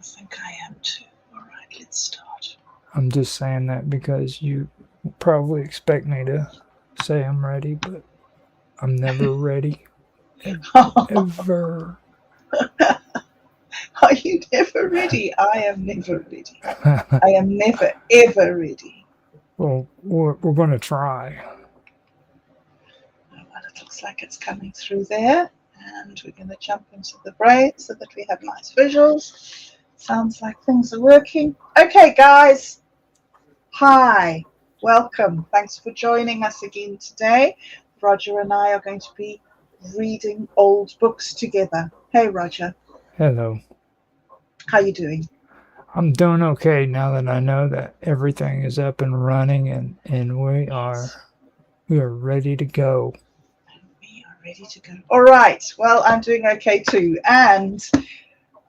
I think I am too. All right, let's start. I'm just saying that because you probably expect me to say I'm ready, but I'm never ready. Ever. Are you never ready? I am never ready. I am never, ever ready. Well, we're going to try. Well, it looks like it's coming through there. And we're going to jump into the braid so that we have nice visuals. Sounds like things are working. Okay, guys. Hi. Welcome. Thanks for joining us again today. Roger and I are going to be reading old books together. Hey, Roger. Hello. How you doing? I'm doing okay now that I know that everything is up and running and Yes. we are ready to go. We are ready to go. All right. Well, I'm doing okay too. And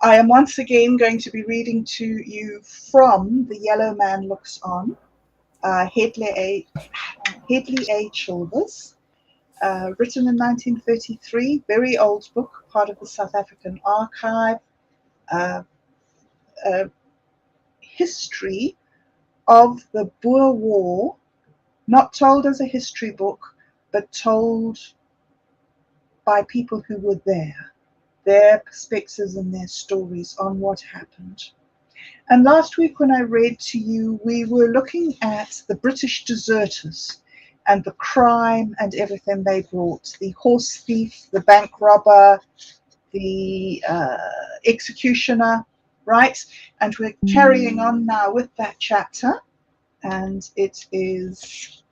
I am once again going to be reading to you from The Yellow Man Looks On, Headley A. Childers, written in 1933, very old book, part of the South African Archive, uh, a history of the Boer War, not told as a history book, but told by people who were there, their perspectives and their stories on what happened. And last week, when I read to you, we were looking at the British deserters and the crime and everything they brought, the horse thief, the bank robber, the executioner, right? And we're carrying on now with that chapter, and it is,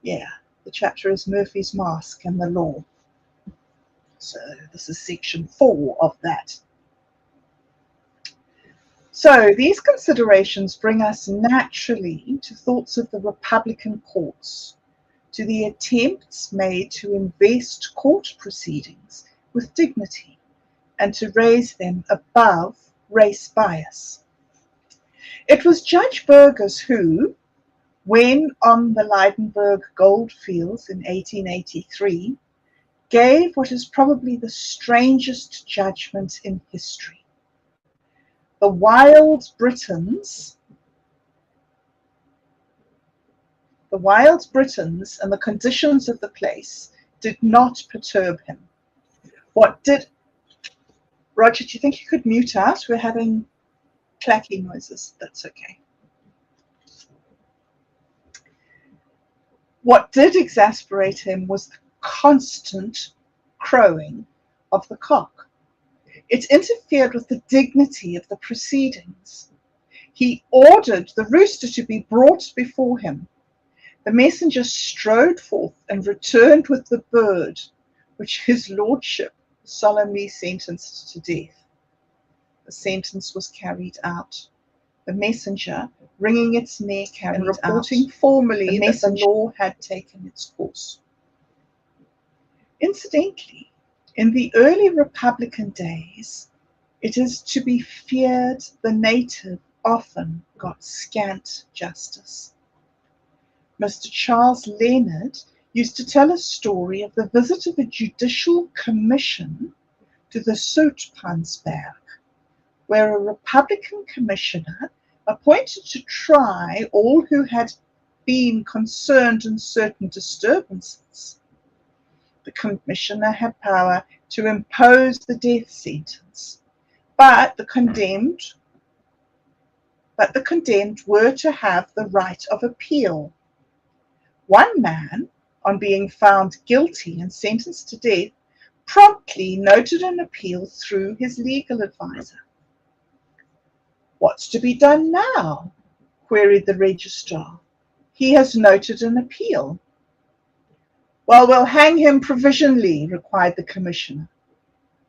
yeah, the chapter is Murphy's Mask and the Law. So this is section 4 of that. So these considerations bring us naturally to thoughts of the Republican courts, to the attempts made to invest court proceedings with dignity and to raise them above race bias. It was Judge Burgers who, when on the Lydenburg gold fields in 1883, gave what is probably the strangest judgment in history. The wild Britons and the conditions of the place did not perturb him. What did... Roger, do you think you could mute us? We're having clacky noises. That's okay. What did exasperate him was the constant crowing of the cock. It interfered with the dignity of the proceedings. He ordered the rooster to be brought before him. The messenger strode forth and returned with the bird, which his lordship solemnly sentenced to death. The sentence was carried out. The messenger, wringing its neck and reporting formally that the law had taken its course. Incidentally, in the early Republican days, it is to be feared the native often got scant justice. Mr. Charles Leonard used to tell a story of the visit of a judicial commission to the Soutpansberg, where a Republican commissioner appointed to try all who had been concerned in certain disturbances. The commissioner had power to impose the death sentence, but the condemned were to have the right of appeal. One man, on being found guilty and sentenced to death, promptly noted an appeal through his legal adviser. "What's to be done now?" queried the registrar. "He has noted an appeal." "Well, we'll hang him provisionally," replied the commissioner,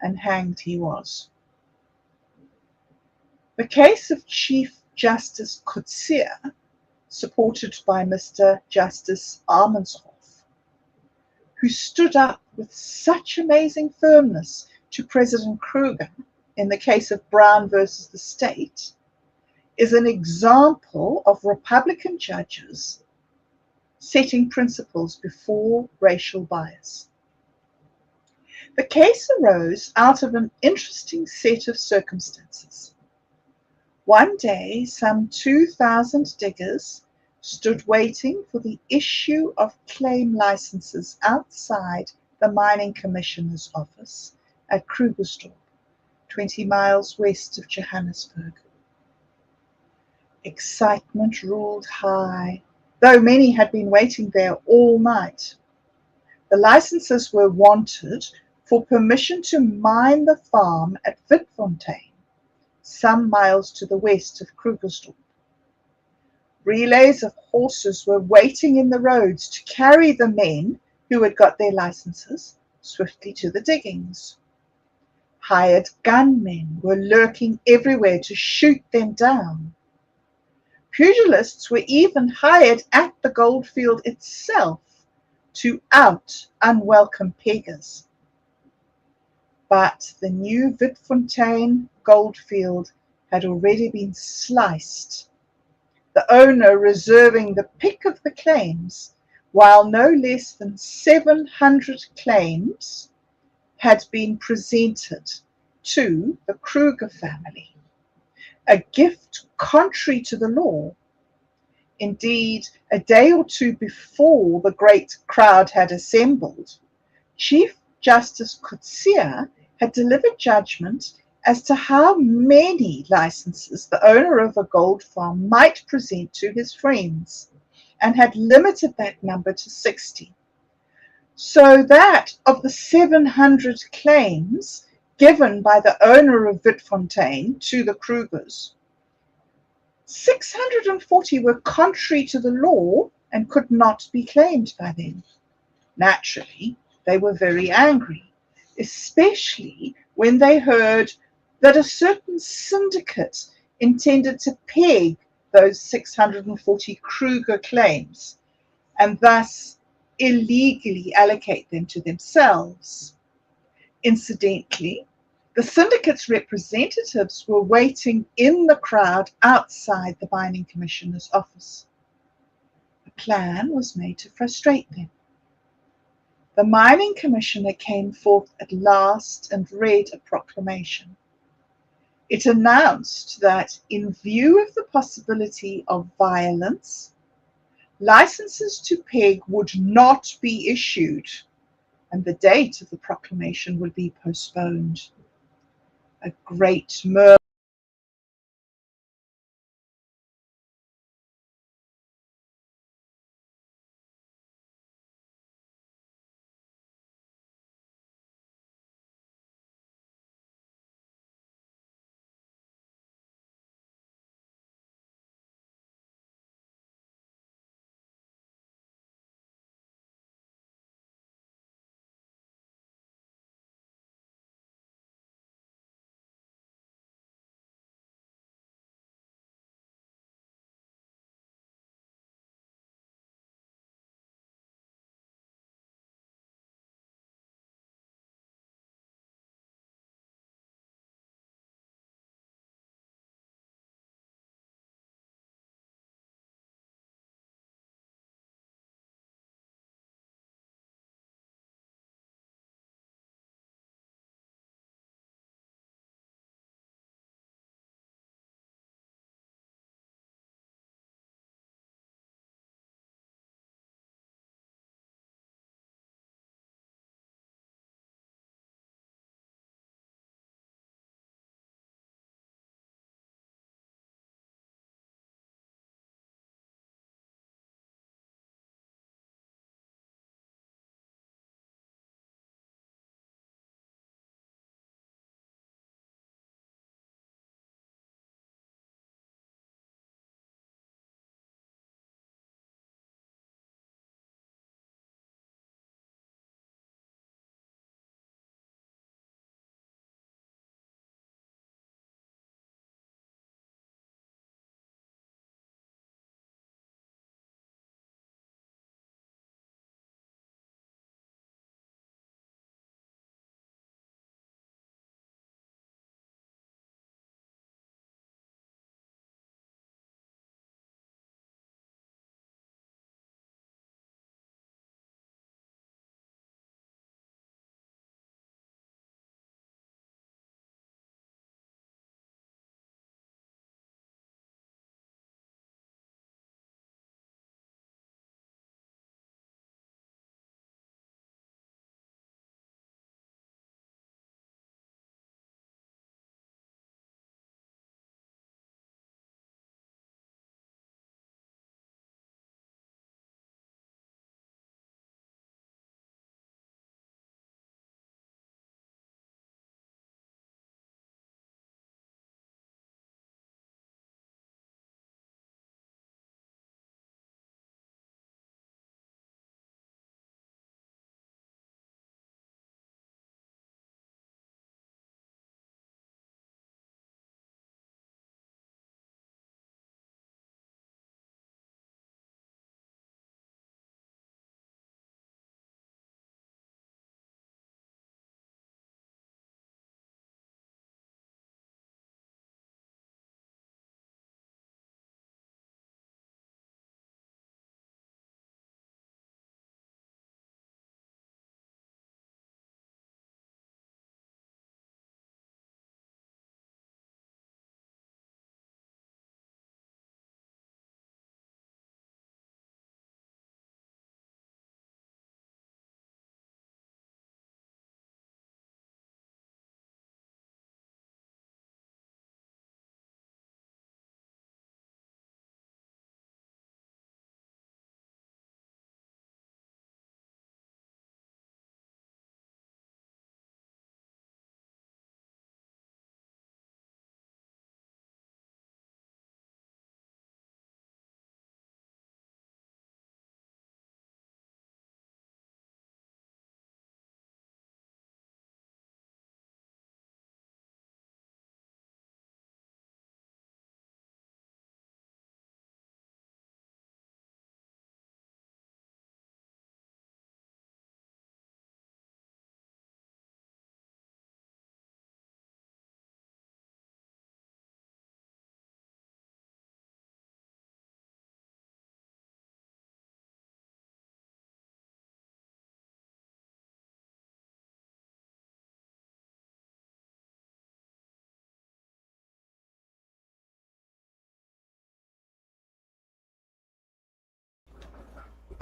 and hanged he was. The case of Chief Justice Coetzee, supported by Mr. Justice Armanshoff, who stood up with such amazing firmness to President Kruger in the case of Brown versus the state, is an example of Republican judges setting principles before racial bias. The case arose out of an interesting set of circumstances. One day, some 2,000 diggers stood waiting for the issue of claim licenses outside the Mining Commissioner's office at Krugersdorp, 20 miles west of Johannesburg. Excitement ruled high, though many had been waiting there all night. The licenses were wanted for permission to mine the farm at Witfontein, some miles to the west of Krugersdorp. Relays of horses were waiting in the roads to carry the men who had got their licenses swiftly to the diggings. Hired gunmen were lurking everywhere to shoot them down. Pugilists were even hired at the goldfield itself to out unwelcome peggers. But the new Witfontein goldfield had already been sliced, the owner reserving the pick of the claims, while no less than 700 claims had been presented to the Kruger family, a gift contrary to the law. Indeed, a day or two before the great crowd had assembled, Chief Justice Coetzee had delivered judgment as to how many licenses the owner of a gold farm might present to his friends, and had limited that number to 60. So that of the 700 claims given by the owner of Witfontein to the Krugers, 640 were contrary to the law and could not be claimed by them. Naturally, they were very angry, especially when they heard that a certain syndicate intended to peg those 640 Kruger claims and thus illegally allocate them to themselves. Incidentally, the syndicate's representatives were waiting in the crowd outside the Mining Commissioner's office. A plan was made to frustrate them. The Mining Commissioner came forth at last and read a proclamation. It announced that, in view of the possibility of violence, licenses to peg would not be issued, and the date of the proclamation would be postponed. A great murmur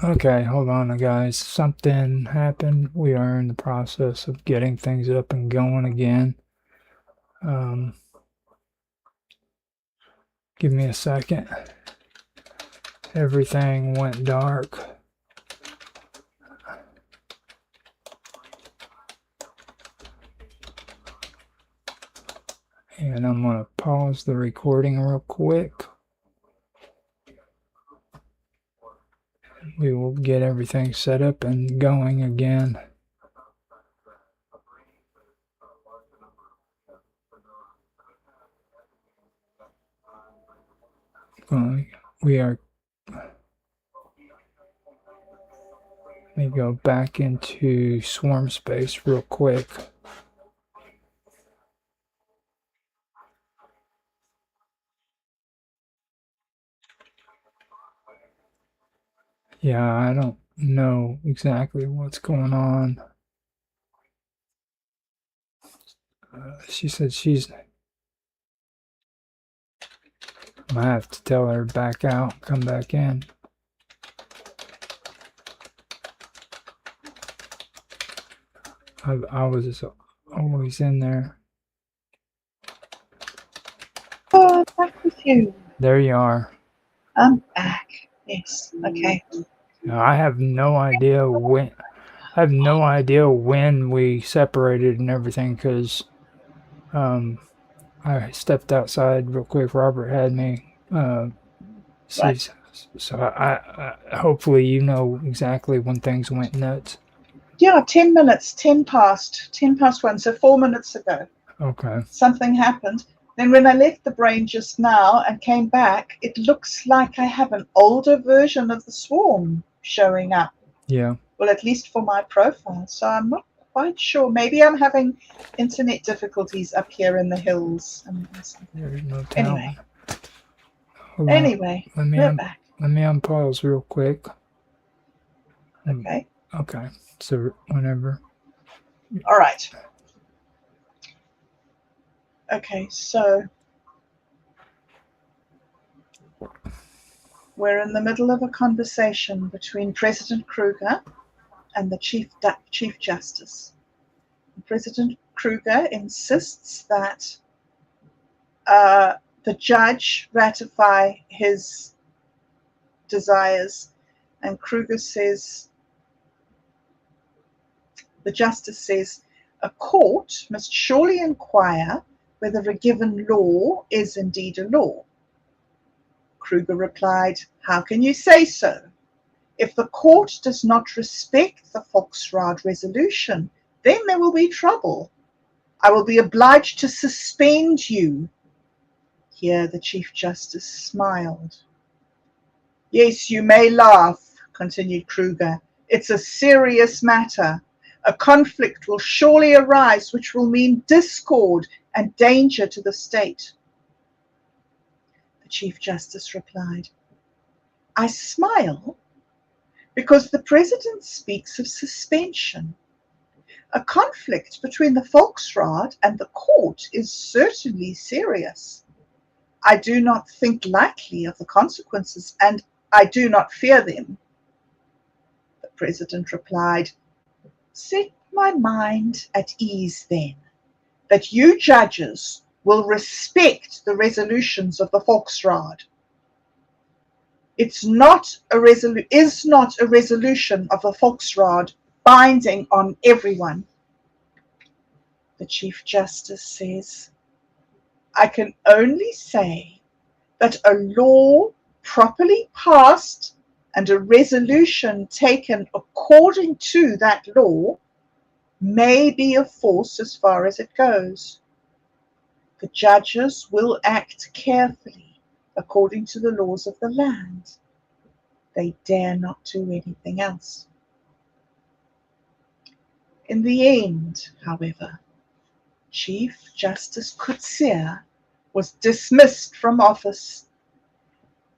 Okay, hold on, guys. Something happened. We are in the process of getting things up and going again. Give me a second. Everything went dark. And I'm going to pause the recording real quick. We will get everything set up and going again. We are. Let me go back into swarm space real quick. Yeah, I don't know exactly what's going on. She said she's. I'm gonna have to tell her to back out, come back in. I was always in there. Oh, I'm back with you. There you are. I'm back. Yes. Okay. Now, I have no idea when. I have no idea when we separated and everything because I stepped outside real quick. Robert had me. Right. So I hopefully you know exactly when things went nuts. Yeah, 10 minutes, 10 past 1, so 4 minutes ago. Okay. Something happened. Then when I left the brain just now and came back, it looks like I have an older version of the swarm showing up. Yeah. Well, at least for my profile. So I'm not quite sure. Maybe I'm having internet difficulties up here in the hills. There's no telling. Anyway, we're back. Let me unpause real quick. Okay. Okay. So whenever. All right. Okay, so we're in the middle of a conversation between President Kruger and the Chief Justice. President Kruger insists that the judge ratify his desires, and Kruger says, the justice says, a court must surely inquire whether a given law is indeed a law. Kruger replied, how can you say so? If the court does not respect the Volksraad resolution, then there will be trouble. I will be obliged to suspend you. Here the Chief Justice smiled. Yes, you may laugh, continued Kruger. It's a serious matter. A conflict will surely arise which will mean discord and danger to the state. The Chief Justice replied, I smile because the President speaks of suspension. A conflict between the Volksraad and the court is certainly serious. I do not think lightly of the consequences, and I do not fear them. The President replied, set my mind at ease then, that you judges will respect the resolutions of the Volksraad. Is not a resolution of the Volksraad binding on everyone? The Chief Justice says, I can only say that a law properly passed and a resolution taken according to that law may be of force as far as it goes. The judges will act carefully according to the laws of the land. They dare not do anything else. In the end, however, Chief Justice Coetzee was dismissed from office,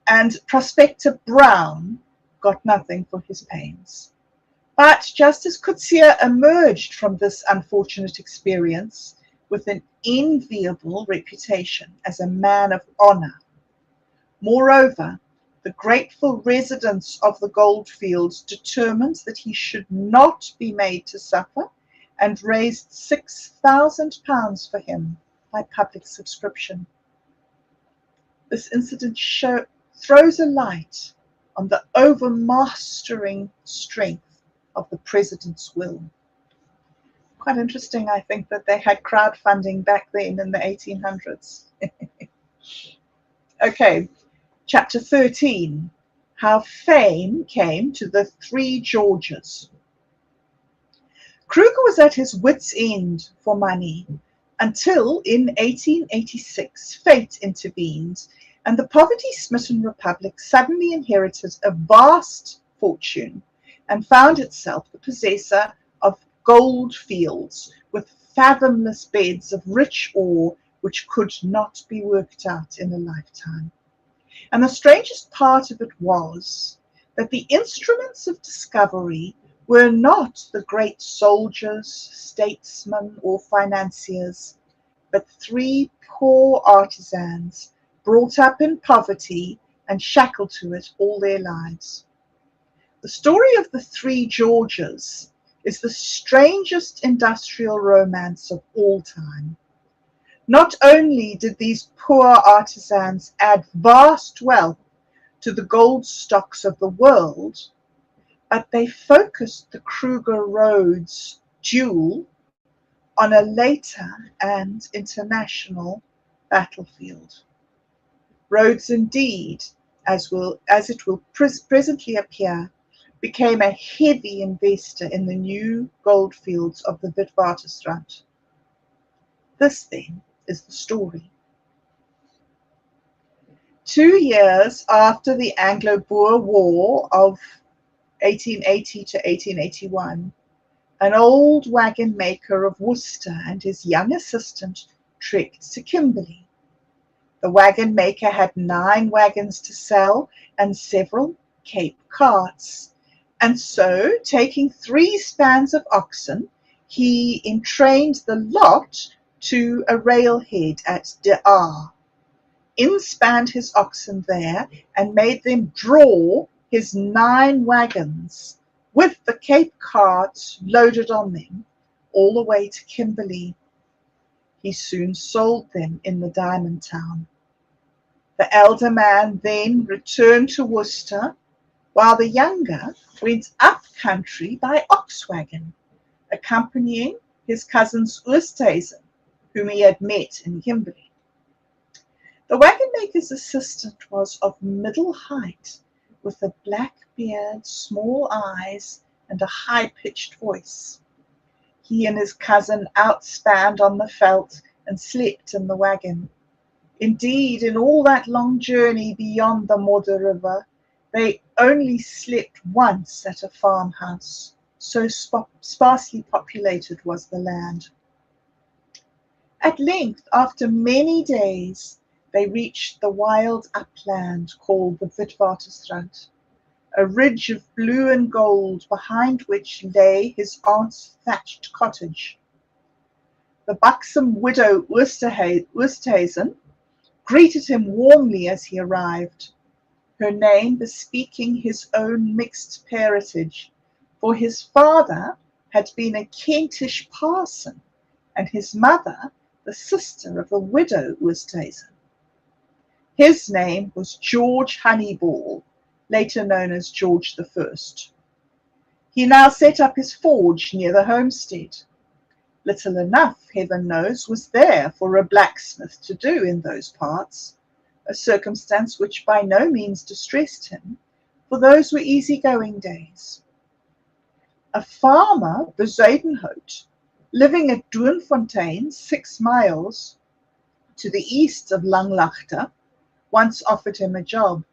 and Prospector Brown got nothing for his pains. But Justice Coetzee emerged from this unfortunate experience with an enviable reputation as a man of honor. Moreover, the grateful residents of the goldfields determined that he should not be made to suffer and raised £6,000 for him by public subscription. This incident throws a light on the overmastering strength of the president's will. Quite interesting, I think, that they had crowdfunding back then in the 1800s. Okay, chapter 13, how fame came to the three Georges. Kruger was at his wits' end for money until in 1886 fate intervened and the poverty-smitten republic suddenly inherited a vast fortune and found itself the possessor of gold fields with fathomless beds of rich ore which could not be worked out in a lifetime. And the strangest part of it was that the instruments of discovery were not the great soldiers, statesmen, or financiers, but three poor artisans brought up in poverty and shackled to it all their lives. The story of the three Georges is the strangest industrial romance of all time. Not only did these poor artisans add vast wealth to the gold stocks of the world, but they focused the Kruger Rhodes duel on a later and international battlefield. Rhodes indeed, as it will presently appear, became a heavy investor in the new goldfields of the Witwatersrand. This, then, is the story. 2 years after the Anglo-Boer War of 1880 to 1881, an old wagon maker of Worcester and his young assistant trekked to Kimberley. The wagon maker had 9 wagons to sell and several Cape carts, and so, taking 3 spans of oxen, he entrained the lot to a railhead at De Aar, inspanned his oxen there, and made them draw his 9 wagons with the Cape carts loaded on them all the way to Kimberley. He soon sold them in the diamond town. The elder man then returned to Worcester, while the younger went up country by ox wagon, accompanying his cousins Oosthuizen, whom he had met in Kimberley. The wagon maker's assistant was of middle height, with a black beard, small eyes, and a high-pitched voice. He and his cousin outspanned on the veldt and slept in the wagon. Indeed, in all that long journey beyond the Modder River, they only slept once at a farmhouse, so sparsely populated was the land. At length, after many days, they reached the wild upland called the Witwatersrand, a ridge of blue and gold behind which lay his aunt's thatched cottage. The buxom widow Oosthuizen greeted him warmly as he arrived, her name bespeaking his own mixed parentage, for his father had been a Kentish parson, and his mother the sister of the widow Oosthuizen. His name was George Honeyball, later known as George I. He now set up his forge near the homestead. Little enough, heaven knows, was there for a blacksmith to do in those parts, a circumstance which by no means distressed him, for those were easy-going days. A farmer, Bezuidenhout, living at Doornfontein, 6 miles to the east of Langlaagte, once offered him a job.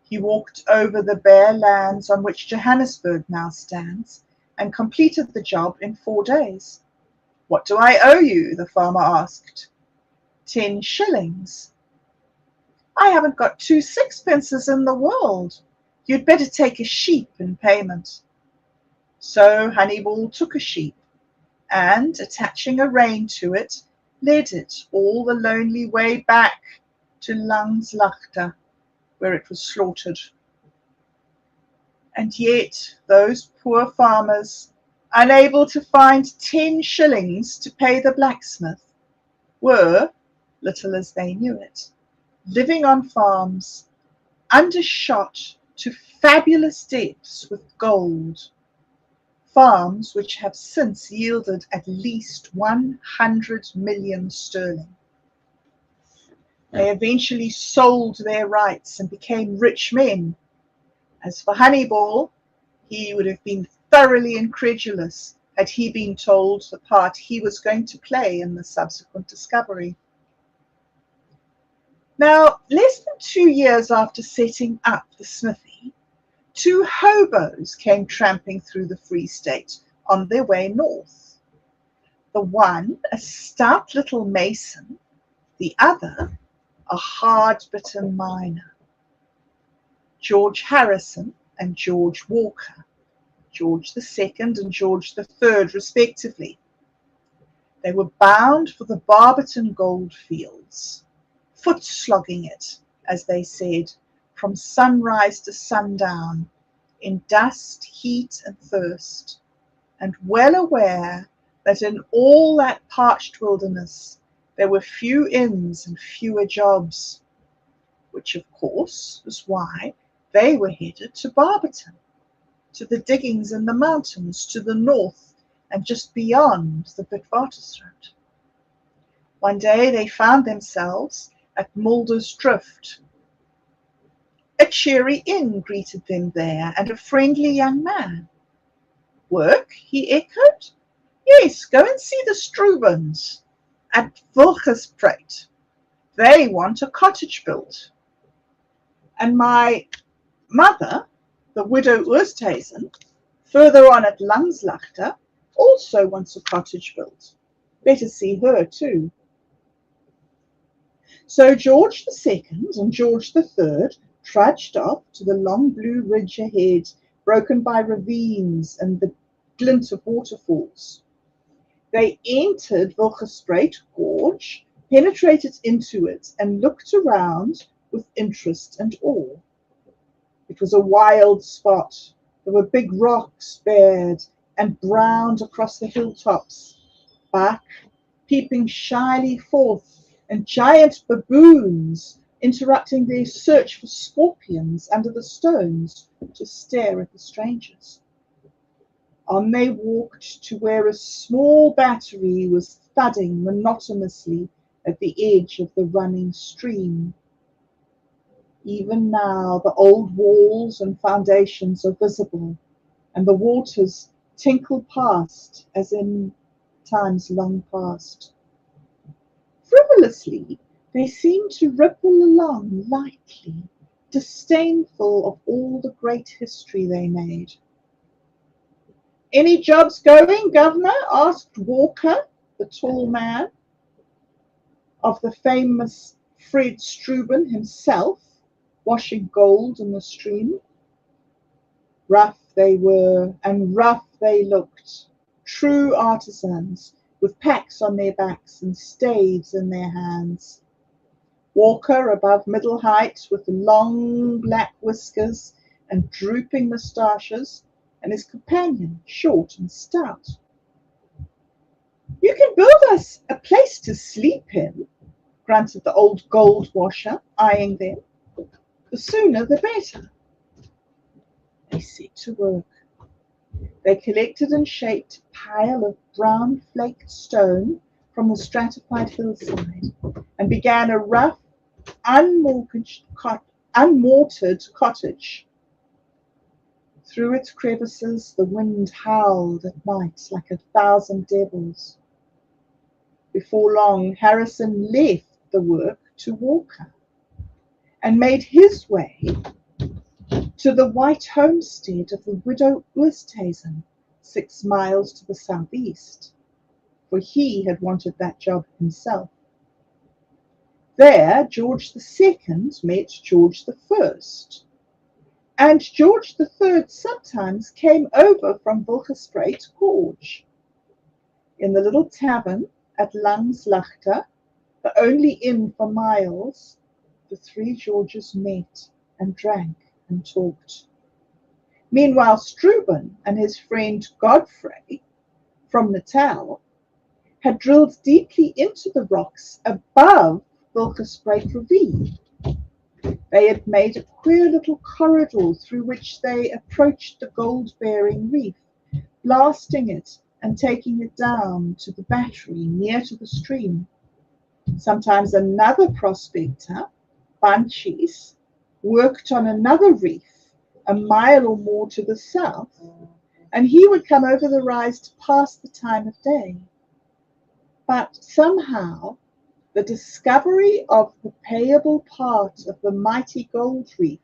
He walked over the bare lands on which Johannesburg now stands and completed the job in 4 days. "What do I owe you?" the farmer asked. 10 shillings. "I haven't got 2 sixpences in the world. You'd better take a sheep in payment." So Honeyball took a sheep, and, attaching a rein to it, led it all the lonely way back to Langlaagte. where it was slaughtered. And yet those poor farmers, unable to find 10 shillings to pay the blacksmith, were, little as they knew it, living on farms undershot to fabulous depths with gold, farms which have since yielded at least 100 million sterling. They eventually sold their rights and became rich men. As for Honeyball, he would have been thoroughly incredulous had he been told the part he was going to play in the subsequent discovery. Now, less than 2 years after setting up the smithy, 2 hobos came tramping through the Free State on their way north. The one a stout little mason, the other a hard-bitten miner. George Harrison and George Walker, George II and George III respectively. They were bound for the Barberton goldfields, foot-slogging it, as they said, from sunrise to sundown, in dust, heat and thirst, and well aware that in all that parched wilderness there were few inns and fewer jobs, which of course was why they were headed to Barberton, to the diggings in the mountains to the north and just beyond the Witwatersrand. One day they found themselves at Mulder's Drift. A cheery inn greeted them there, and a friendly young man. Work? He echoed. Yes, go and see the Strubens at Wilgespreit. They want a cottage built. And my mother, the widow Oosthuizen, further on at Langslaagte, also wants a cottage built. Better see her too. So George II and George III trudged off to the long blue ridge ahead, broken by ravines and the glint of waterfalls. They entered Wilgespreit Gorge, penetrated into it, and looked around with interest and awe. It was a wild spot. There were big rocks bared and browned across the hilltops, buck peeping shyly forth, and giant baboons interrupting their search for scorpions under the stones to stare at the strangers. On they walked to where a small battery was thudding monotonously at the edge of the running stream. Even now the old walls and foundations are visible, and the waters tinkle past as in times long past. Frivolously, they seem to ripple along lightly, disdainful of all the great history they made. Any jobs going, Governor? Asked Walker, the tall man, of the famous Fred Struben himself, washing gold in the stream. Rough they were, and rough they looked, true artisans, with packs on their backs and staves in their hands. Walker, above middle height, with long black whiskers and drooping moustaches, and his companion, short and stout. You can build us a place to sleep in, grunted the old gold washer, eyeing them. The sooner the better. They set to work. They collected and shaped a pile of brown flaked stone from the stratified hillside and began a rough, unmortared cottage. Through its crevices the wind howled at night like 1,000 devils. Before long, Harrison left the work to Walker and made his way to the white homestead of the widow Oosthuizen, 6 miles to the southeast, for he had wanted that job himself. There George II met George I, and George III sometimes came over from Wilgespreit Gorge. In the little tavern at Langslaagte, the only inn for miles, the 3 Georges met, and drank and talked. Meanwhile, Struben and his friend Godfrey from Natal had drilled deeply into the rocks above Wilkesbraek Ravine. They had made a queer little corridor through which they approached the gold-bearing reef, blasting it and taking it down to the battery near to the stream. Sometimes another prospector, Banchis, worked on another reef a mile or more to the south, and he would come over the rise to pass the time of day. But somehow the discovery of the payable part of the mighty gold reef,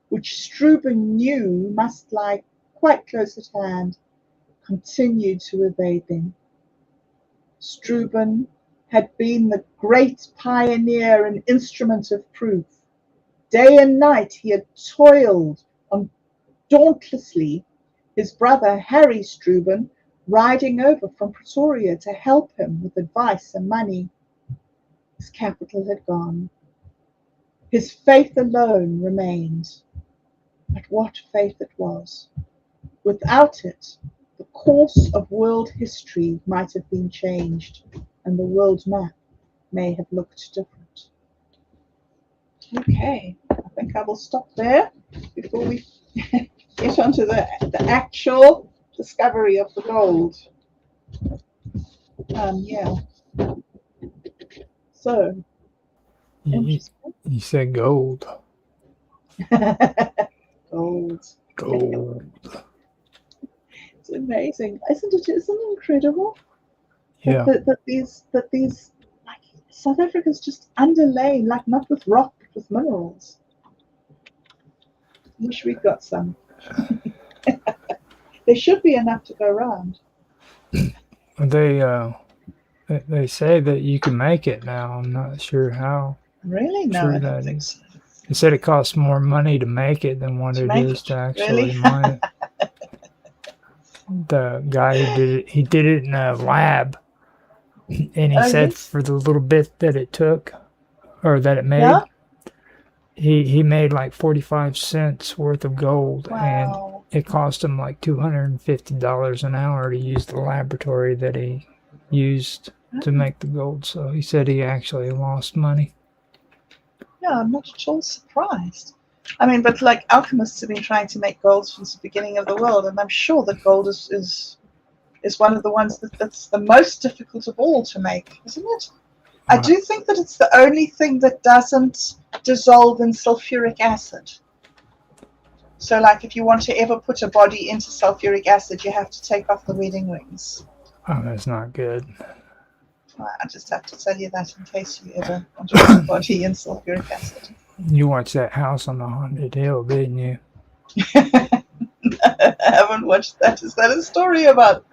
which Struben knew must lie quite close at hand, continued to evade them. Struben had been the great pioneer and instrument of proof. Day and night he had toiled on dauntlessly, his brother Harry Struben riding over from Pretoria to help him with advice and money. His capital had gone. His faith alone remained. But what faith it was! Without it, the course of world history might have been changed, and the world map may have looked different. Okay, I think I will stop there before we get onto the actual discovery of the gold. Yeah. So, You said gold. Gold. Gold. It's amazing, isn't it? Isn't it incredible? Yeah. That these like South Africa's just underlain, like not with rock, but with minerals. Wish we'd got some. There should be enough to go around. They say that you can make it now. I'm not sure how. Really? No, I don't think so. They said it costs more money to make it than what it is to actually mine it. The guy who did it, he did it in a lab, and he said for the little bit that it took, or that it made, he made like 45 cents worth of gold, and it cost him like $250 an hour to use the laboratory that he used to make the gold. So he said he actually lost money. Yeah, I'm not at all surprised. I mean, but like alchemists have been trying to make gold since the beginning of the world, and I'm sure that gold is one of the ones that's the most difficult of all to make, isn't it? I do think that it's the only thing that doesn't dissolve in sulfuric acid. So, like, if you want to ever put a body into sulfuric acid, you have to take off the wedding rings. Oh, that's not good. I just have to tell you that in case you ever want to put a body in sulfuric acid. You watched that House on the Haunted Hill, didn't you? I haven't watched that. Is that a story about?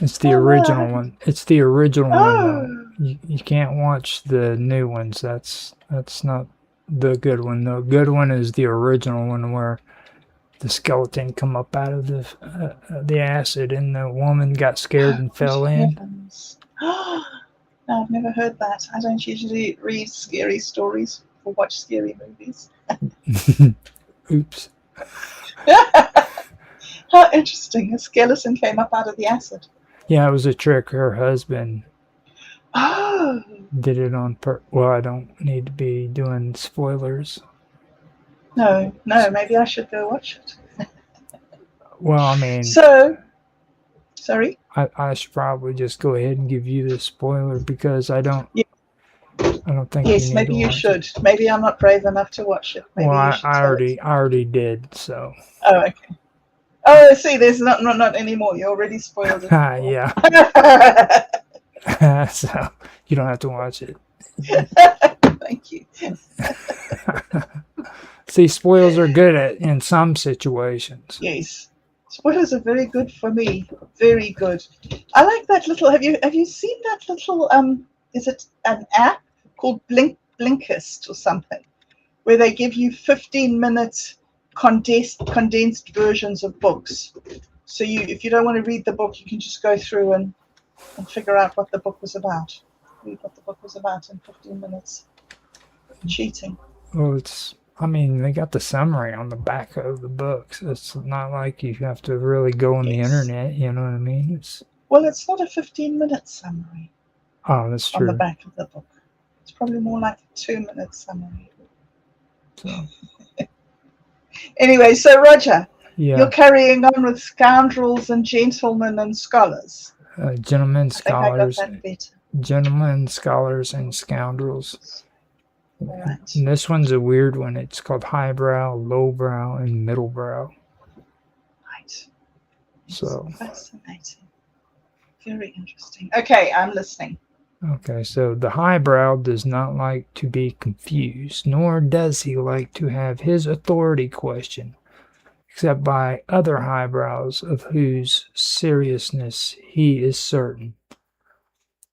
It's the original one. It's the original one. You can't watch the new ones. That's not the good one. The good one is the original one where the skeleton come up out of the acid and the woman got scared and fell in. No, I've never heard that. I don't usually read scary stories or watch scary movies. Oops. How interesting. A skeleton came up out of the acid. Yeah, it was a trick. Her husband did it on purpose. Well, I don't need to be doing spoilers. No, maybe I should go watch it. Well, I mean... So, sorry? I should probably just go ahead and give you the spoiler because I don't... Yeah. I don't think yes, maybe you should. It. Maybe I'm not brave enough to watch it. Maybe well, I already did, so... Oh, okay. Oh, see, there's not anymore. You already spoiled it. Yeah. So, you don't have to watch it. Thank you. See, spoilers are good in some situations. Yes. Spoilers are very good for me. Very good. I like that little... Have you seen that little... is it an app called Blinkist or something? Where they give you 15-minute condensed versions of books. So if you don't want to read the book, you can just go through and figure out what the book was about. Read what the book was about in 15 minutes. Cheating. Well, I mean, they got the summary on the back of the books. It's not like you have to really go on the internet, you know what I mean? It's not a 15-minute summary. Oh, that's true. On the back of the book. It's probably more like a 2-minute summary. So. Anyway, so Roger, you're carrying on with scoundrels and gentlemen and scholars. Gentlemen, scholars. I got that better. Gentlemen, scholars, and scoundrels. Right. And this one's a weird one. It's called highbrow, lowbrow, and middlebrow. Right. So fascinating. Very interesting. Okay, I'm listening. Okay, so the highbrow does not like to be confused, nor does he like to have his authority questioned, except by other highbrows of whose seriousness he is certain.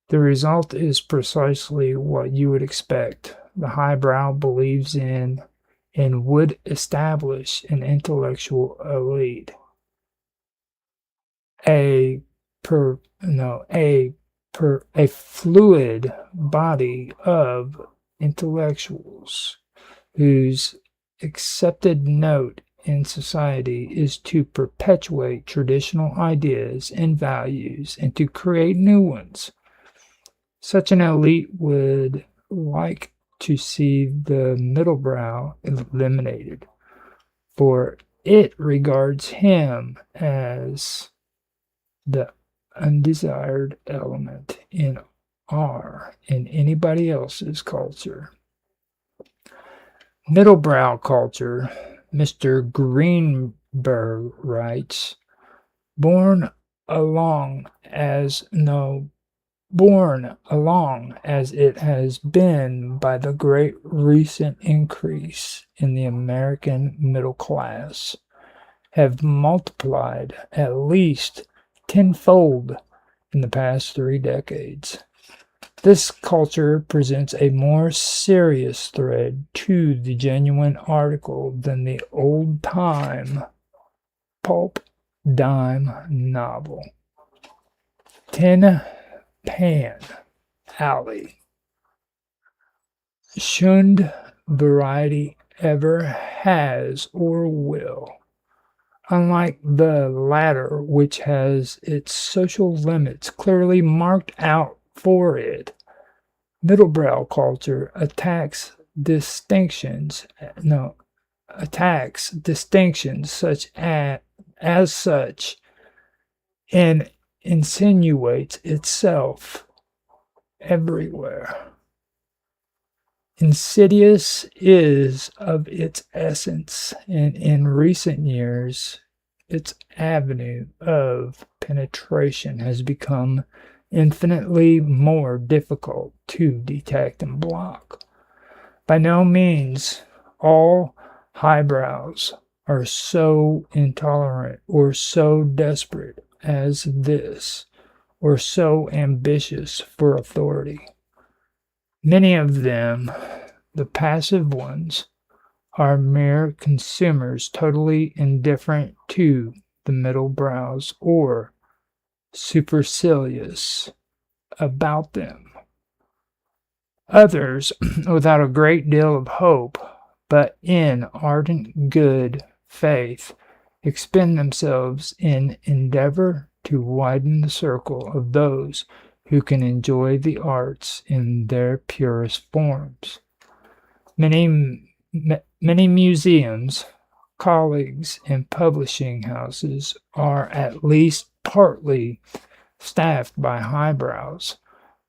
The result is precisely what you would expect. The highbrow believes in and would establish an intellectual elite. A fluid body of intellectuals whose accepted note in society is to perpetuate traditional ideas and values and to create new ones. Such an elite would like to see the middlebrow eliminated, for it regards him as the undesired element in our and anybody else's culture. Middlebrow culture, Mr. Greenberg writes, born along as it has been by the great recent increase in the American middle class, have multiplied at least tenfold in the past 3 decades. This culture presents a more serious thread to the genuine article than the old-time pulp dime novel. Tin Pan Alley. Shouldn't variety ever has or will. Unlike the latter, which has its social limits clearly marked out for it, middlebrow culture attacks distinctions such as such and insinuates itself everywhere. Insidious is of its essence, and in recent years, its avenue of penetration has become infinitely more difficult to detect and block. By no means all highbrows are so intolerant or so desperate as this, or so ambitious for authority. Many of them, the passive ones, are mere consumers totally indifferent to the middle brows or supercilious about them. Others, without a great deal of hope, but in ardent good faith, expend themselves in endeavor to widen the circle of those who can enjoy the arts in their purest forms. Many museums, colleges, and publishing houses are at least partly staffed by highbrows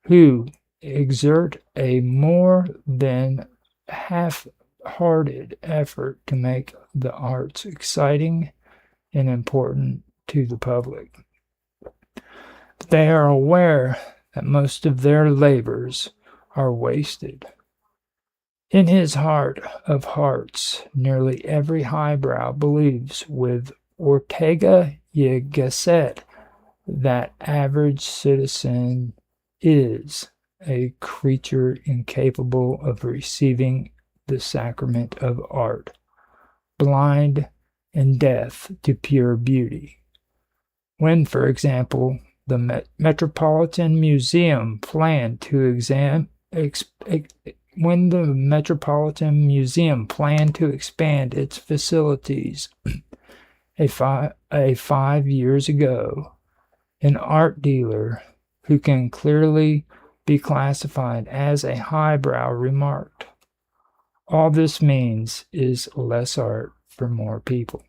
who exert a more than half-hearted effort to make the arts exciting and important to the public. They are aware that most of their labors are wasted. In his heart of hearts, nearly every highbrow believes with Ortega y Gasset that average citizen is a creature incapable of receiving the sacrament of art, blind and deaf to pure beauty. When, for example, the Metropolitan Museum planned to when the Metropolitan Museum planned to expand its facilities 5 years ago, an art dealer who can clearly be classified as a highbrow remarked, "All this means is less art for more people."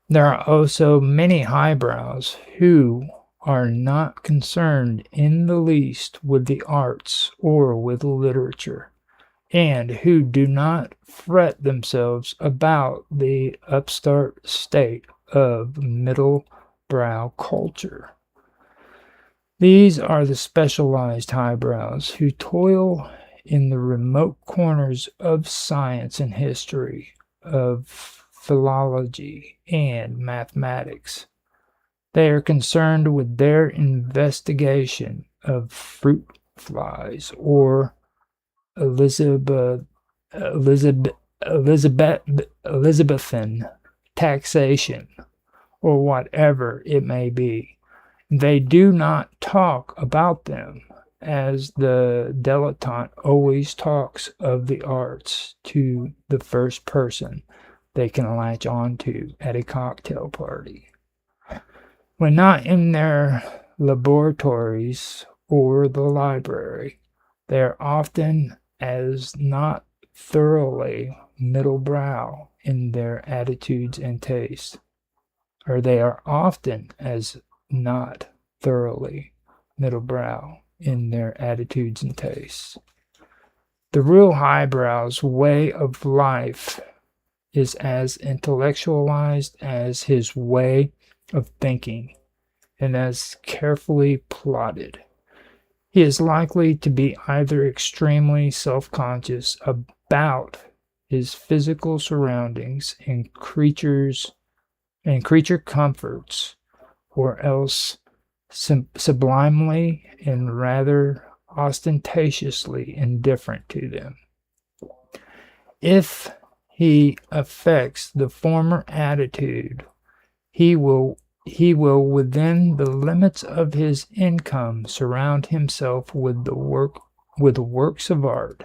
There are also many highbrows who are not concerned in the least with the arts or with literature, and who do not fret themselves about the upstart state of middle-brow culture. These are the specialized highbrows who toil in the remote corners of science and history, of philology and mathematics. They are concerned with their investigation of fruit flies or Elizabethan taxation, or whatever it may be. They do not talk about them as the dilettante always talks of the arts to the first person they can latch onto at a cocktail party. When not in their laboratories or the library, they are often as not thoroughly middle-brow in their attitudes and tastes, or they are often as not thoroughly middle-brow in their attitudes and tastes. The real highbrow's way of life is as intellectualized as his way of thinking, and as carefully plotted. He is likely to be either extremely self-conscious about his physical surroundings and creature comforts, or else sublimely and rather ostentatiously indifferent to them. If he affects the former attitude, he will within the limits of his income surround himself with works of art.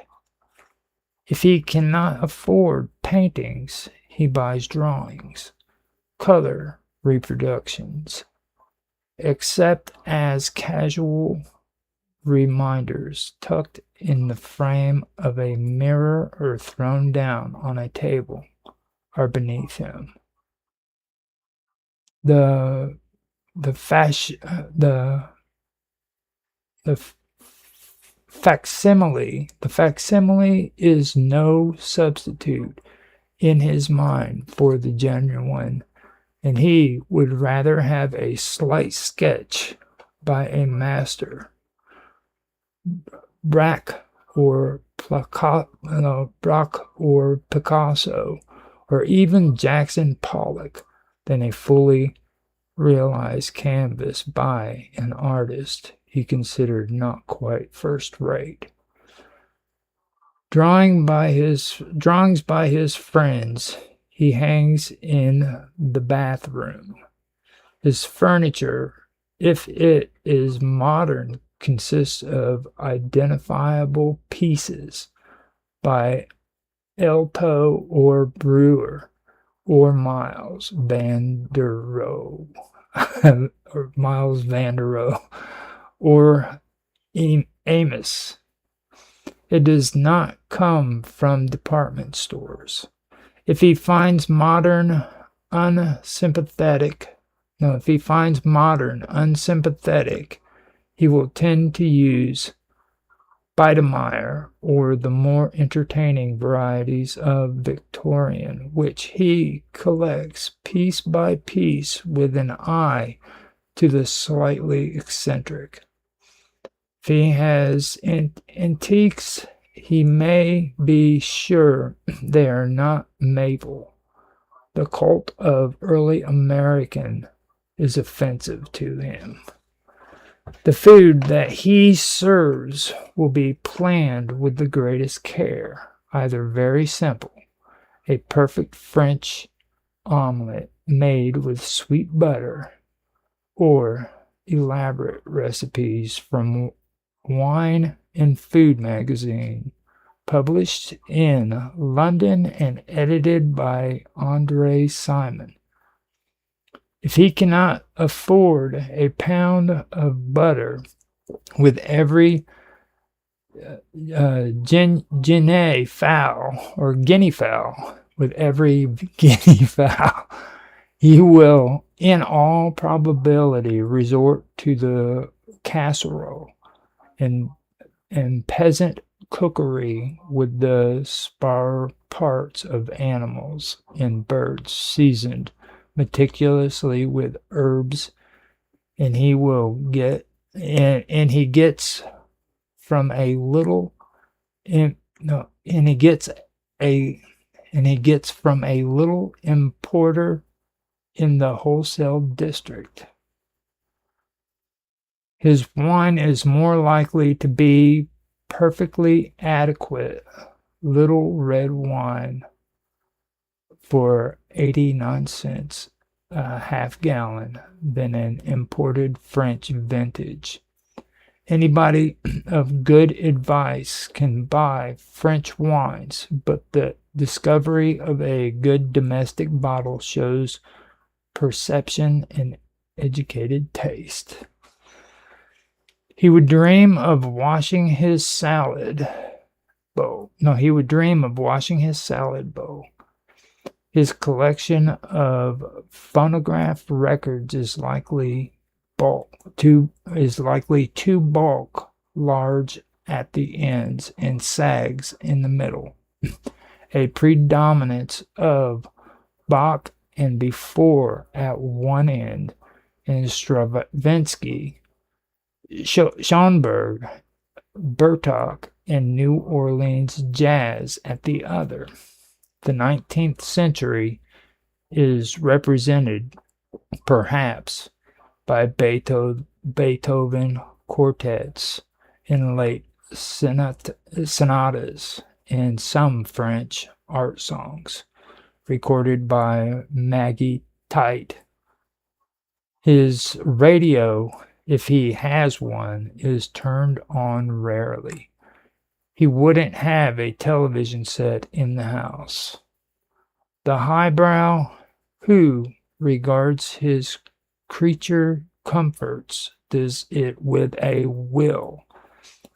If he cannot afford paintings, he buys drawings, color reproductions, except as casual reminders tucked in the frame of a mirror or thrown down on a table are beneath him. The facsimile is no substitute in his mind for the genuine, and he would rather have a slight sketch by a master, Braque or Picasso, or even Jackson Pollock, than a fully realized canvas by an artist he considered not quite first-rate. Drawings by his friends he hangs in the bathroom. His furniture, if it is modern, consists of identifiable pieces by Elto or Brewer or Miles van der Rohe, or Amos. It does not come from department stores. If he finds modern unsympathetic, he will tend to use Biedermeier or the more entertaining varieties of Victorian, which he collects piece by piece with an eye to the slightly eccentric. If he has antiques, he may be sure they are not Mayville. The cult of early American is offensive to him. The food that he serves will be planned with the greatest care, either very simple, a perfect French omelette made with sweet butter, or elaborate recipes from Wine and Food magazine, published in London and edited by Andre Simon. If he cannot afford a pound of butter with every guinea fowl, or guinea fowl, with every guinea fowl, he will, in all probability, resort to the casserole and peasant cookery with the spare parts of animals and birds seasoned meticulously with herbs, and he will get and he gets from a little and he gets from a little importer in the wholesale district. His wine is more likely to be perfectly adequate little red wine for 89 cents a half gallon than an imported French vintage. Anybody of good advice can buy French wines, but the discovery of a good domestic bottle shows perception and educated taste. He would dream of washing his salad bowl. No, he would dream of washing his salad bowl. His collection of phonograph records is likely too bulk large at the ends and sags in the middle. A predominance of Bach and before at one end, and Stravinsky, Schoenberg, Bartók, and New Orleans jazz at the other. The 19th century is represented, perhaps, by Beethoven quartets and late sonatas and some French art songs, recorded by Maggie Tite. His radio, if he has one, is turned on rarely. He wouldn't have a television set in the house. The highbrow who regards his creature comforts does it with a will.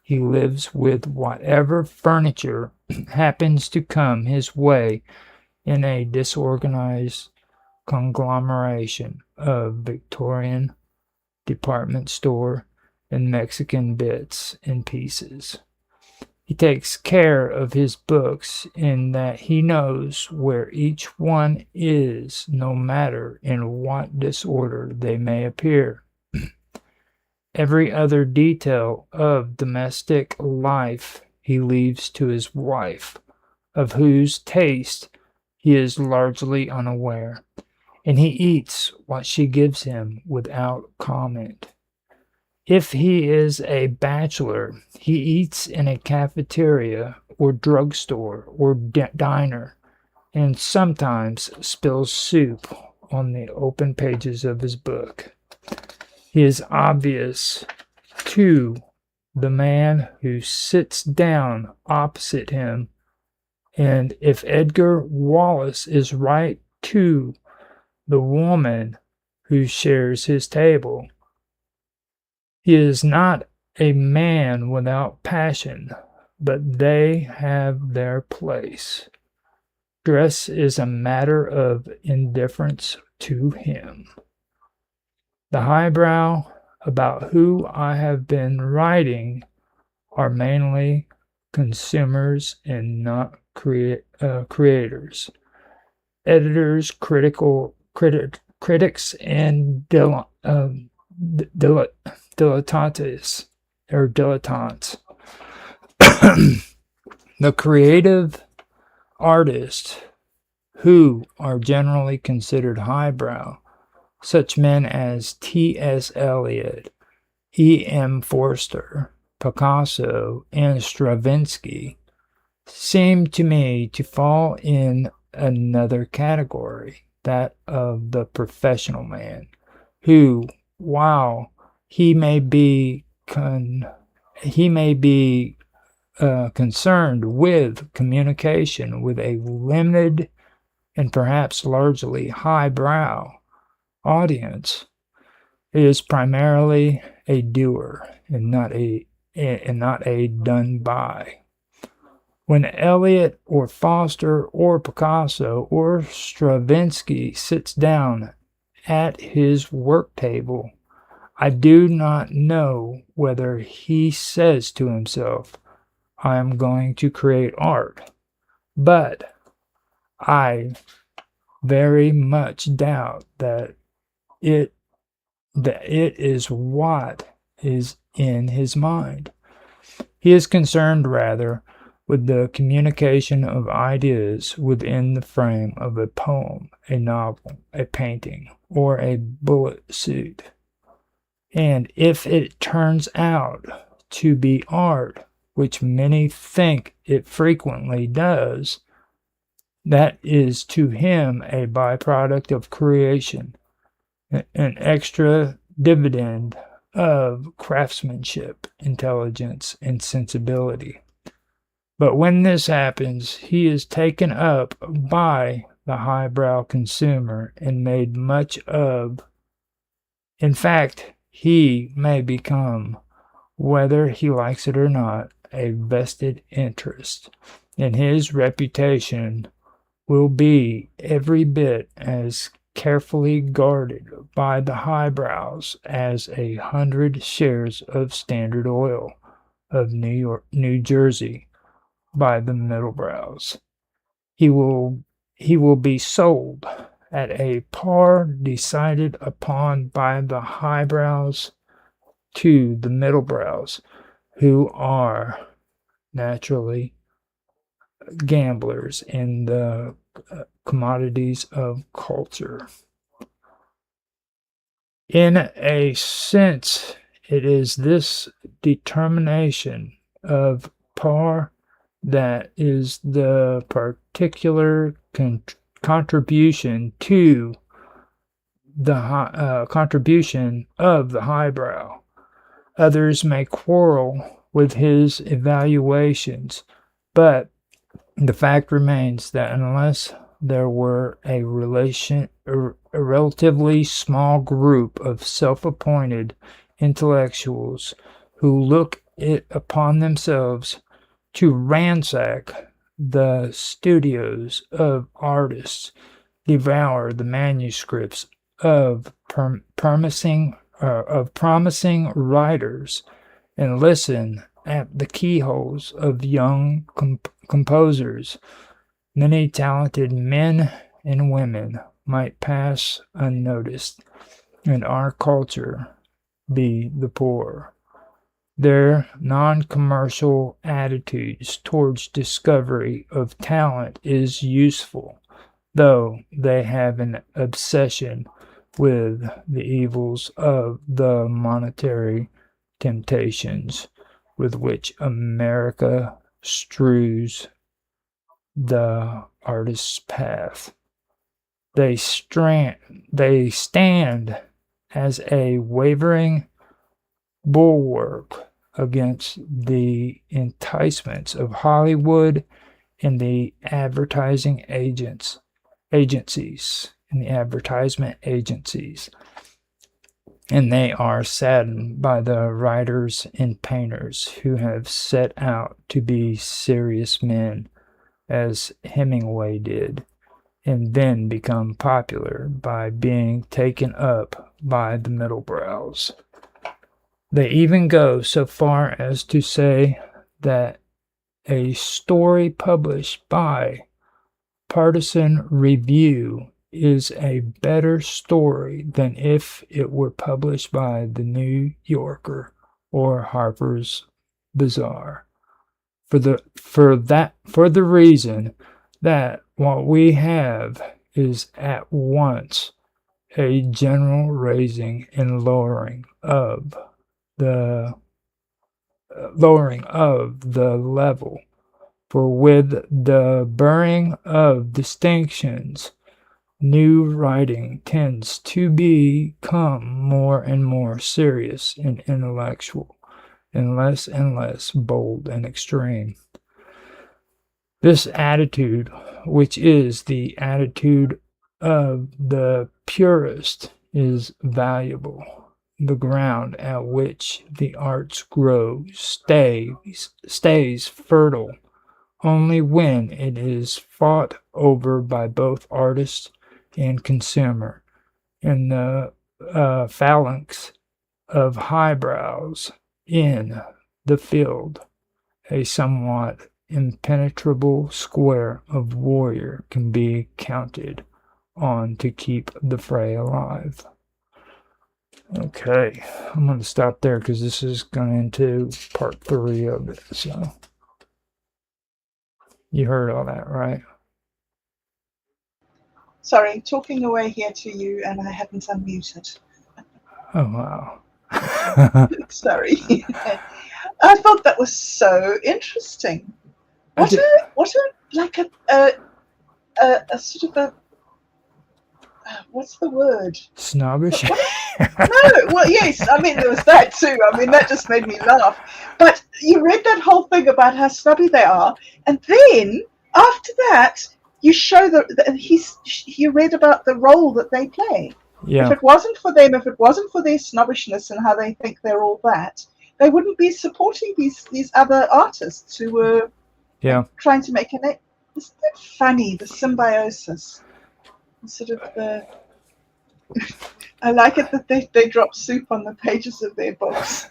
He lives with whatever furniture happens to come his way in a disorganized conglomeration of Victorian department store and Mexican bits and pieces. He takes care of his books in that he knows where each one is, no matter in what disorder they may appear. Every other detail of domestic life he leaves to his wife, of whose taste he is largely unaware, and he eats what she gives him without comment. If he is a bachelor, he eats in a cafeteria or drugstore or diner, and sometimes spills soup on the open pages of his book. He is obvious to the man who sits down opposite him, and if Edgar Wallace is right, to the woman who shares his table. He is not a man without passion, but they have their place. Dress is a matter of indifference to him. The highbrow about who I have been writing are mainly consumers and not creators. Editors, critics, and dilettantes. The creative artists, who are generally considered highbrow, such men as T.S. Eliot, E.M. Forster, Picasso, and Stravinsky, seem to me to fall in another category, that of the professional man, who, while he may be he may be concerned with communication with a limited and perhaps largely highbrow audience. It is primarily a doer and not a done by. When Eliot or Foster or Picasso or Stravinsky sits down at his work table, I do not know whether he says to himself, I am going to create art, but I very much doubt that it is what is in his mind. He is concerned rather with the communication of ideas within the frame of a poem, a novel, a painting, or a bullet suit. And if it turns out to be art, which many think it frequently does, that is to him a byproduct of creation, an extra dividend of craftsmanship, intelligence, and sensibility. But when this happens, he is taken up by the highbrow consumer and made much of. In fact, he may become, whether he likes it or not, a vested interest, and his reputation will be every bit as carefully guarded by the highbrows as 100 shares of Standard Oil of New Jersey by the middlebrows. He will be sold at a par decided upon by the highbrows to the middlebrows, who are naturally gamblers in the commodities of culture. In a sense, it is this determination of par that is the particular contribution to the contribution of the highbrow. Others may quarrel with his evaluations, but the fact remains that unless there were a relatively small group of self-appointed intellectuals who look it upon themselves to ransack the studios of artists, devour the manuscripts of promising writers, and listen at the keyholes of young composers, many talented men and women might pass unnoticed, and our culture be the poorer. Their non-commercial attitudes towards discovery of talent is useful, though they have an obsession with the evils of the monetary temptations with which America strews the artist's path. They stand as a wavering bulwark against the enticements of Hollywood and the advertisement agencies, and they are saddened by the writers and painters who have set out to be serious men, as Hemingway did, and then become popular by being taken up by the middlebrows. They even go so far as to say that a story published by Partisan Review is a better story than if it were published by the New Yorker or Harper's Bazaar, for the reason that what we have is at once a general raising and lowering of the level, for with the blurring of distinctions, new writing tends to become more and more serious and intellectual, and less bold and extreme. This attitude, which is the attitude of the purist, is valuable. The ground at which the arts grow stays fertile only when it is fought over by both artist and consumer. And the phalanx of highbrows in the field, a somewhat impenetrable square of warrior can be counted on to keep the fray alive. Okay, I'm going to stop there because this is going into part 3 of it. So, you heard all that, right? Sorry, talking away here to you, and I hadn't unmuted. Oh, wow. Sorry. I thought that was so interesting. What a sort of a what's the word? Snobbish? No, well, yes. I mean, there was that too. I mean, that just made me laugh. But you read that whole thing about how snobby they are, and then after that, you show you read about the role that they play. Yeah. If it wasn't for them, if it wasn't for their snobbishness and how they think they're all that, they wouldn't be supporting these other artists who were trying to make a name. Isn't that funny? The symbiosis, sort of the. I like it that they drop soup on the pages of their books.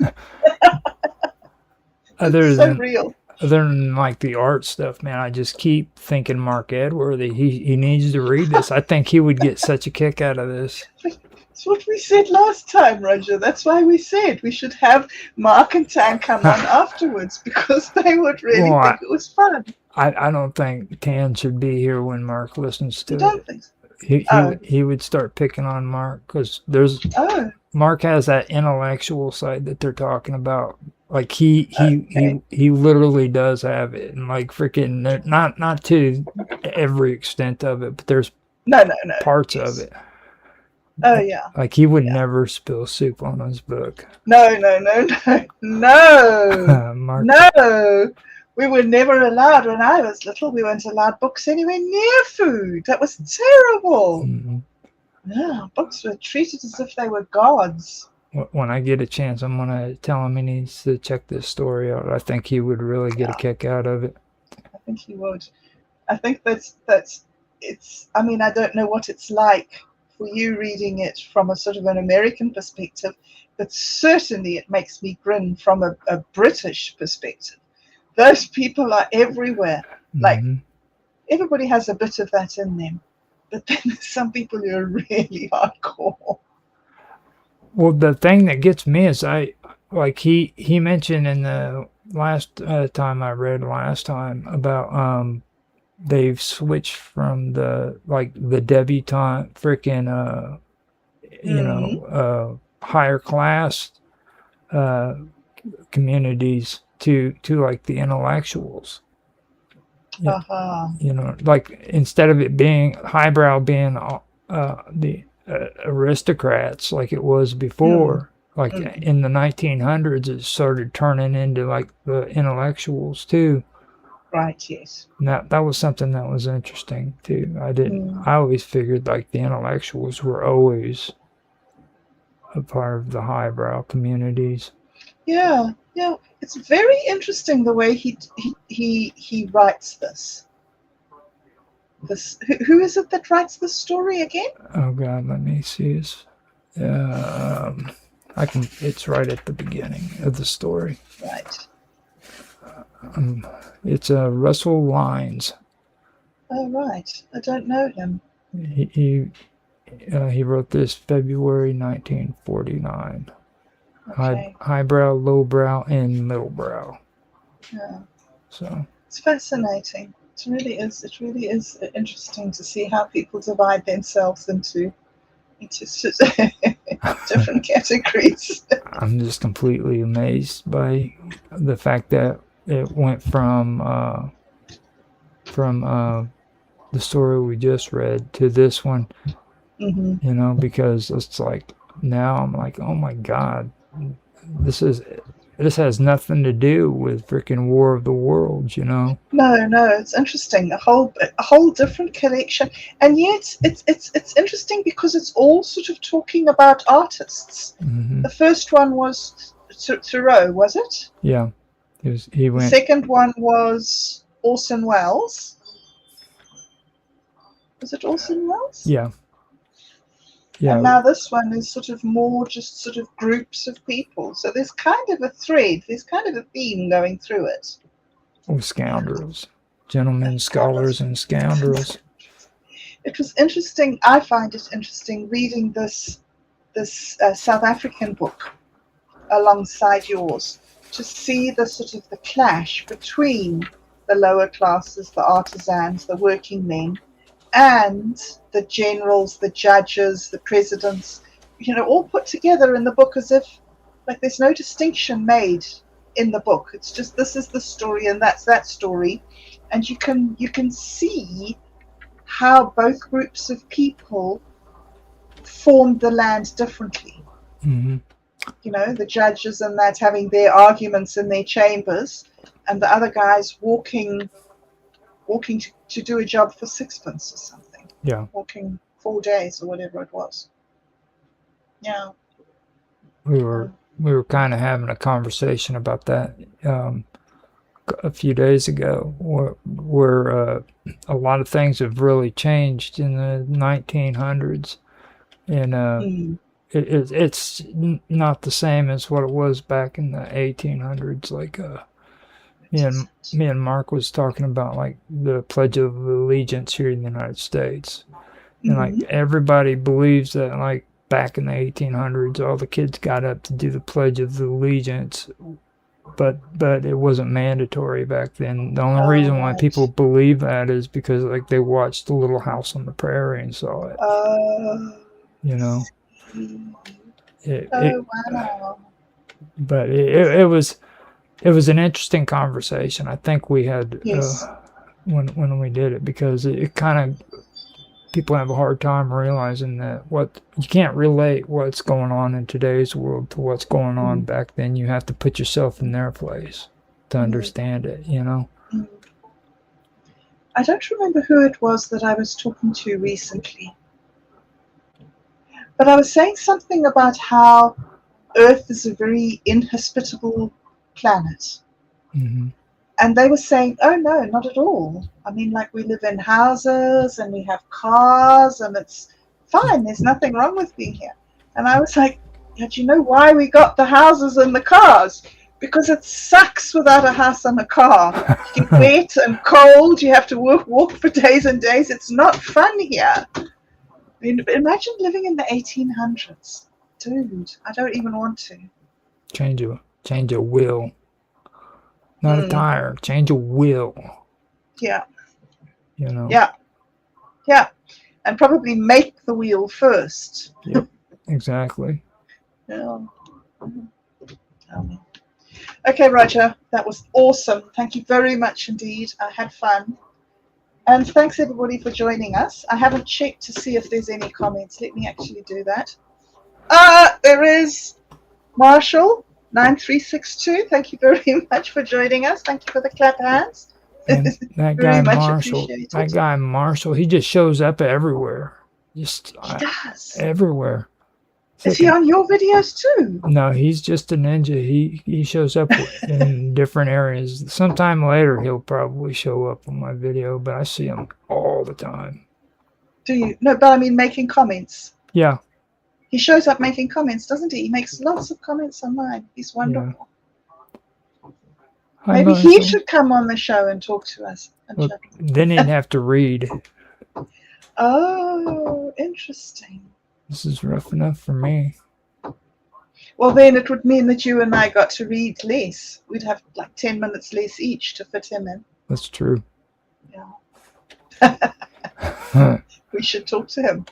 It's so real. Other than like the art stuff, man, I just keep thinking Mark Edworthy. He needs to read this. I think he would get such a kick out of this. That's what we said last time, Roger. That's why we said we should have Mark and Tan come on afterwards, because they would really think it was fun. I don't think Tan should be here when Mark listens to it. You don't think so? He would start picking on Mark because Mark has that intellectual side that they're talking about. Like he literally does have it, and like freaking not to every extent of it, but there's parts of it. Oh yeah. Like he would never spill soup on his book. No. Mark, no. We were never allowed when I was little. We weren't allowed books anywhere near food. That was terrible. Mm-hmm. Yeah, books were treated as if they were gods. When I get a chance, I'm going to tell him he needs to check this story out. I think he would really get a kick out of it. I think he would. I think that's it's, I mean, I don't know what it's like for you reading it from a sort of an American perspective, but certainly it makes me grin from a British perspective. Those people are everywhere. Like, everybody has a bit of that in them. But then there's some people who are really hardcore. Well, the thing that gets me is he mentioned in the last time I read last time about they've switched from the debutante freaking higher class communities to like the intellectuals. You know, like instead of it being highbrow being the aristocrats like it was before, like in the 1900s, it started turning into like the intellectuals too. Right. Yes. That was something that was interesting too. I always figured like the intellectuals were always a part of the highbrow communities. Yeah. It's very interesting the way he writes this. Who is it that writes the story again? Oh God, let me see this. It's right at the beginning of the story. Right. It's Russell Lines. Oh right, I don't know him. He wrote this February 1949. Okay. Highbrow, lowbrow, and middlebrow. Yeah. So it's fascinating. It really is interesting to see how people divide themselves into different categories. I'm just completely amazed by the fact that it went from the story we just read to this one. You know, because it's like now I'm like, oh my God, this is this has nothing to do with freaking War of the Worlds, you know. No, it's interesting. A whole different collection, and yet it's interesting because it's all sort of talking about artists. Mm-hmm. The first one was Thoreau, was it? Yeah, he went. The second one was Orson Welles. Was it Orson Welles? Yeah. Yeah. And now this one is sort of more just sort of groups of people. So there's kind of a thread, there's kind of a theme going through it. Oh, scoundrels. Gentlemen, scholars, and scoundrels. It was interesting. I find it interesting reading this South African book alongside yours to see the sort of the clash between the lower classes, the artisans, the working men, and the generals, the judges, the presidents, all put together in the book as if like there's no distinction made in the book. It's just this is the story and that's that story, and you can see how both groups of people formed the land differently. Mm-hmm. The judges and that having their arguments in their chambers, and the other guys walking to do a job for sixpence or something. Yeah. Walking 4 days or whatever it was. Yeah. We were kind of having a conversation about that a few days ago, where a lot of things have really changed in the 1900s, and it's not the same as what it was back in the 1800s. Like me and Mark was talking about like the Pledge of Allegiance here in the United States, and like everybody believes that like back in the 1800s, all the kids got up to do the Pledge of Allegiance, but it wasn't mandatory back then. The only reason why people believe that is because like they watched The Little House on the Prairie and saw it. Wow. But it was an interesting conversation. I think we had when we did it, because it kind of, people have a hard time realizing that you can't relate what's going on in today's world to what's going on back then. You have to put yourself in their place to understand it, I don't remember who it was that I was talking to recently, but I was saying something about how Earth is a very inhospitable planet. Mm-hmm. And they were saying, oh, no, not at all. I mean, like, we live in houses and we have cars and it's fine. There's nothing wrong with being here. And I was like, do you know why we got the houses and the cars? Because it sucks without a house and a car. You get wet and cold. You have to walk for days and days. It's not fun here. I mean, imagine living in the 1800s. Dude, I don't even want to. Change a wheel. Not a tire. Change a wheel. Yeah. Yeah. And probably make the wheel first. Yep. Exactly. Yeah. Okay, Roger. That was awesome. Thank you very much indeed. I had fun. And thanks everybody for joining us. I haven't checked to see if there's any comments. Let me actually do that. There is Marshall. 9362. Thank you very much for joining us. Thank you for the clap hands. And that guy Marshall, he just shows up everywhere. He does. Everywhere. Is he on your videos too? No, he's just a ninja. He shows up in different areas. Sometime later, he'll probably show up on my video, but I see him all the time. Do you? No, but I mean making comments. Yeah. He shows up making comments, doesn't he? He makes lots of comments on mine. He's wonderful. Yeah. Maybe he should come on the show and talk to us. Then he'd have to read. Oh, interesting. This is rough enough for me. Well, then it would mean that you and I got to read less. We'd have like 10 minutes less each to fit him in. That's true. Yeah. We should talk to him.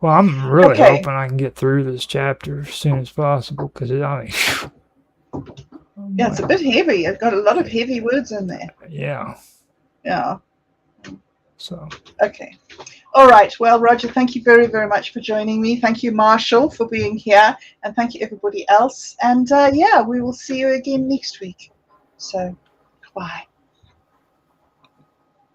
Well, I'm really hoping I can get through this chapter as soon as possible, because it's a bit heavy. I've got a lot of heavy words in there. Yeah. Yeah. So. Okay. All right. Well, Roger, thank you very, very much for joining me. Thank you, Marshall, for being here. And thank you, everybody else. And yeah, we will see you again next week. So, goodbye.